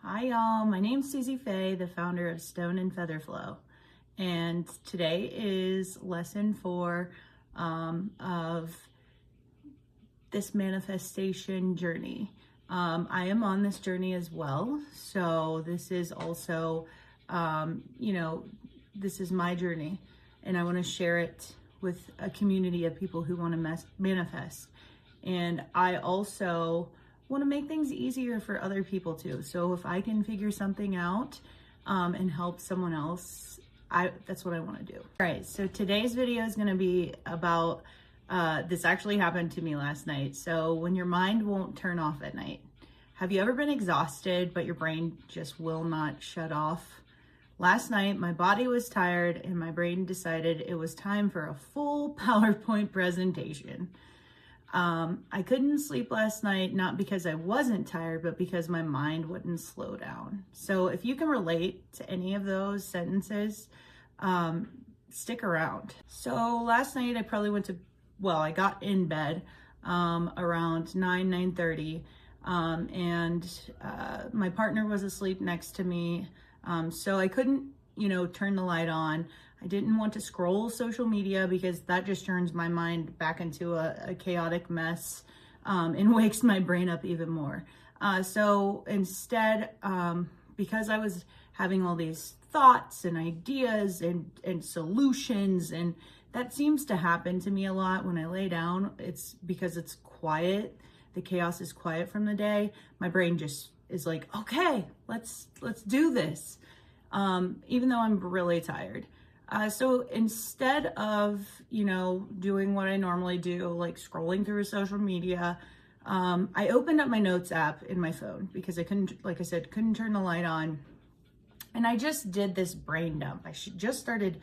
Hi y'all, my name's Susie Faye, the founder of Stone and Feather Flow, and today is lesson 4 of this manifestation journey. I am on this journey as well, so this is also, this is my journey, and I want to share it with a community of people who want to manifest. And I also want to make things easier for other people too. So if I can figure something out and help someone else, that's what I want to do. All right, so today's video is going to be about, this actually happened to me last night. So when your mind won't turn off at night, have you ever been exhausted, but your brain just will not shut off? Last night, my body was tired and my brain decided it was time for a full PowerPoint presentation. I couldn't sleep last night, not because I wasn't tired, but because my mind wouldn't slow down. So if you can relate to any of those sentences, stick around. So last night I probably I got in bed around 9:30, and my partner was asleep next to me. So I couldn't, turn the light on. I didn't want to scroll social media because that just turns my mind back into a chaotic mess and wakes my brain up even more. So instead, because I was having all these thoughts and ideas and solutions, and that seems to happen to me a lot when I lay down, it's because it's quiet. The chaos is quiet from the day. My brain just is like, okay, let's do this. Even though I'm really tired. So instead of, doing what I normally do, like scrolling through social media, I opened up my notes app in my phone because I couldn't, like I said, couldn't turn the light on. And I just did this brain dump. I just started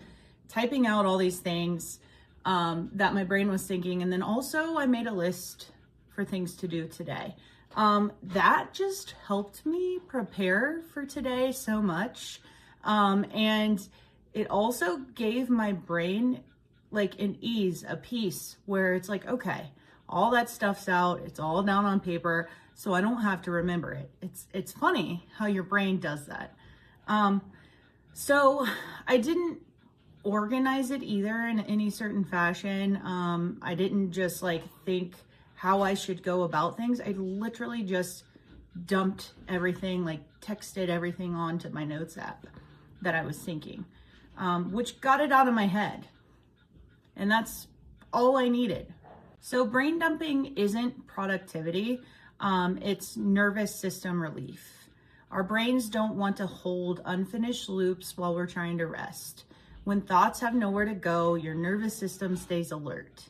typing out all these things that my brain was thinking. And then also I made a list for things to do today. That just helped me prepare for today so much. And it also gave my brain like an ease, a peace where it's like, okay, all that stuff's out. It's all down on paper, so I don't have to remember it. It's funny how your brain does that. So I didn't organize it either in any certain fashion. I didn't just think how I should go about things. I literally just dumped everything, texted everything onto my notes app that I was thinking. Which got it out of my head. And that's all I needed. So brain dumping isn't productivity. It's nervous system relief. Our brains don't want to hold unfinished loops while we're trying to rest. When thoughts have nowhere to go, your nervous system stays alert.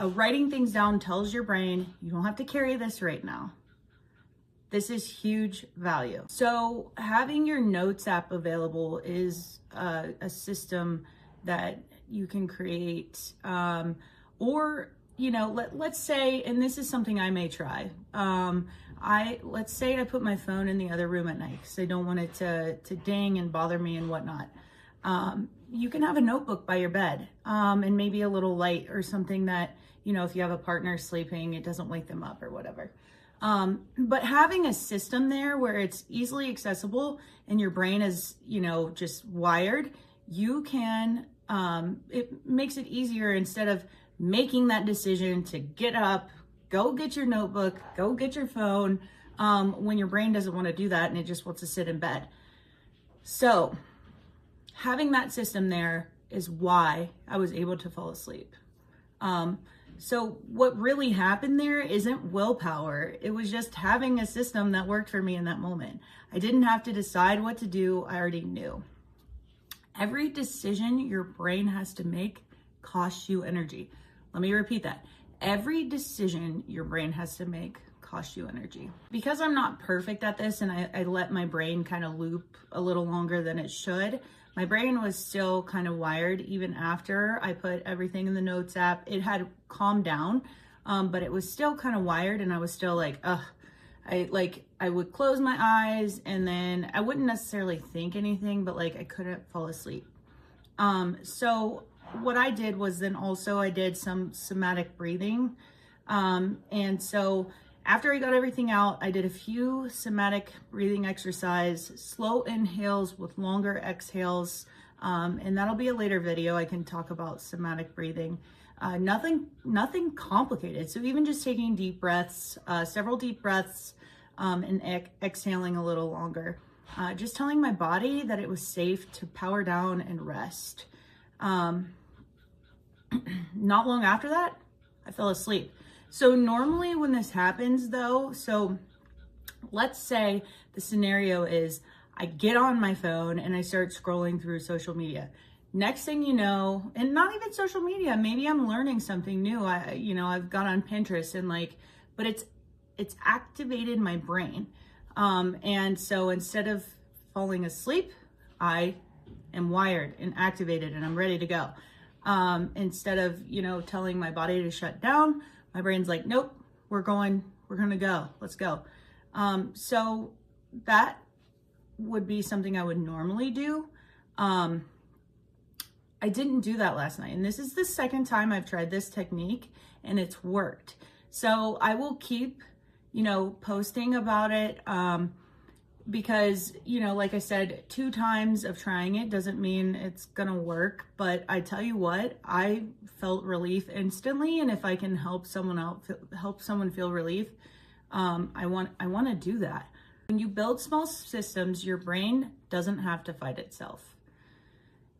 Writing things down tells your brain, you don't have to carry this right now. This is huge value. So having your notes app available is a system that you can create, or, let's say, and this is something I may try. Let's say I put my phone in the other room at night because I don't want it to ding and bother me and whatnot. You can have a notebook by your bed, and maybe a little light or something that, if you have a partner sleeping, it doesn't wake them up or whatever. But having a system there where it's easily accessible and your brain is, just wired, you can, it makes it easier instead of making that decision to get up, go get your notebook, go get your phone, when your brain doesn't want to do that and it just wants to sit in bed. So having that system there is why I was able to fall asleep. So what really happened there isn't willpower. It was just having a system that worked for me in that moment. I didn't have to decide what to do. I already knew. Every decision your brain has to make costs you energy. Let me repeat that. Every decision your brain has to make costs you energy. Because I'm not perfect at this and I let my brain kind of loop a little longer than it should, my brain was still kind of wired even after I put everything in the notes app. It had calmed down, but it was still kind of wired, and I was still like, ugh. I would close my eyes and then I wouldn't necessarily think anything, but I couldn't fall asleep. So what I did was then also I did some somatic breathing. And so After I got everything out, I did a few somatic breathing exercise, slow inhales with longer exhales. And that'll be a later video. I can talk about somatic breathing. Nothing complicated. So even just taking deep breaths, several deep breaths, and exhaling a little longer. Just telling my body that it was safe to power down and rest. Not long after that, I fell asleep. So normally when this happens though, so let's say the scenario is I get on my phone and I start scrolling through social media. Next thing you know, and not even social media, maybe I'm learning something new. I've got on Pinterest and but it's activated my brain. And so instead of falling asleep, I am wired and activated and I'm ready to go. Instead of, telling my body to shut down, my brain's like, nope, we're going to go, let's go. So that would be something I would normally do. I didn't do that last night. And this is the second time I've tried this technique and it's worked. So I will keep, posting about it. Because, like I said, 2 times of trying it doesn't mean it's gonna work, but I tell you what, I felt relief instantly. And if I can help someone feel relief, I want to do that. When you build small systems, your brain doesn't have to fight itself.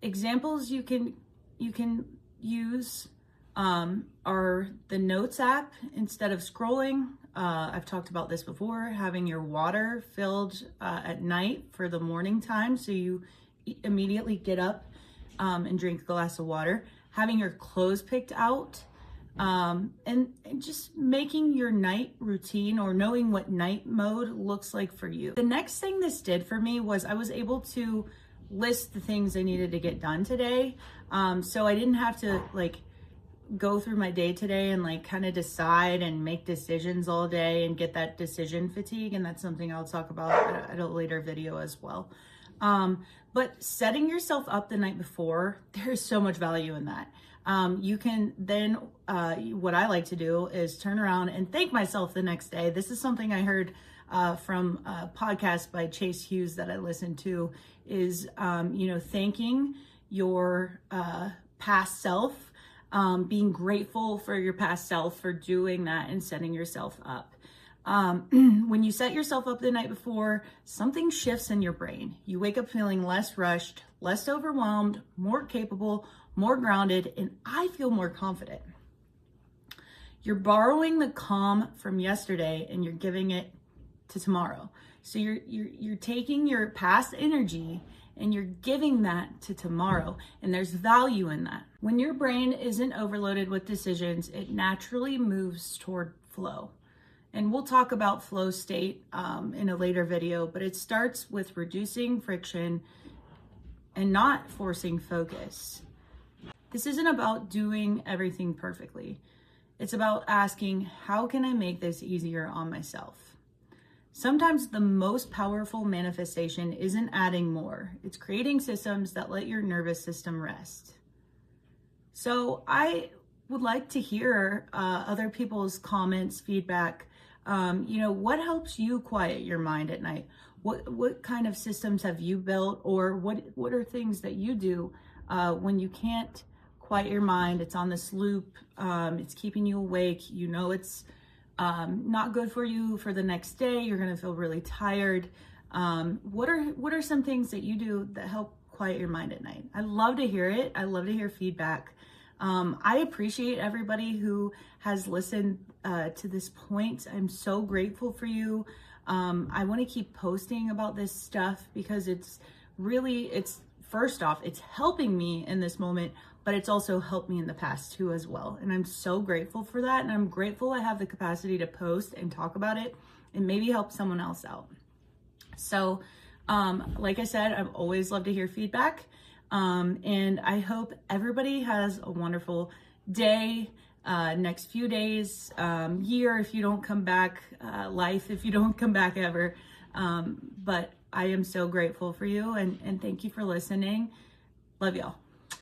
Examples you can use are the Notes app instead of scrolling. I've talked about this before, having your water filled at night for the morning time, so you immediately get up and drink a glass of water. Having your clothes picked out, and just making your night routine or knowing what night mode looks like for you. The next thing this did for me was I was able to list the things I needed to get done today. So I didn't have to go through my day today and kind of decide and make decisions all day and get that decision fatigue. And that's something I'll talk about at a later video as well. But setting yourself up the night before, there's so much value in that. You can then, what I like to do is turn around and thank myself the next day. This is something I heard from a podcast by Chase Hughes that I listened to, is, thanking your past self. Being grateful for your past self for doing that and setting yourself up. When you set yourself up the night before, something shifts in your brain. You wake up feeling less rushed, less overwhelmed, more capable, more grounded, and I feel more confident. You're borrowing the calm from yesterday and you're giving it to tomorrow. So you're taking your past energy and you're giving that to tomorrow, and there's value in that. When your brain isn't overloaded with decisions, it naturally moves toward flow. And we'll talk about flow state in a later video, but it starts with reducing friction and not forcing focus. This isn't about doing everything perfectly. It's about asking, how can I make this easier on myself? Sometimes the most powerful manifestation isn't adding more. It's creating systems that let your nervous system rest. So I would like to hear other people's comments, feedback. What helps you quiet your mind at night? What kind of systems have you built, or what are things that you do when you can't quiet your mind? It's on this loop. It's keeping you awake. It's not good for you for the next day. You're going to feel really tired. What are some things that you do that help quiet your mind at night? I love to hear it. I love to hear feedback. I appreciate everybody who has listened to this point. I'm so grateful for you. I want to keep posting about this stuff because it's first off, it's helping me in this moment, but it's also helped me in the past too as well. And I'm so grateful for that. And I'm grateful I have the capacity to post and talk about it and maybe help someone else out. So, like I said, I've always loved to hear feedback. And I hope everybody has a wonderful day, next few days, year if you don't come back, life if you don't come back ever. But I am so grateful for you and thank you for listening. Love y'all.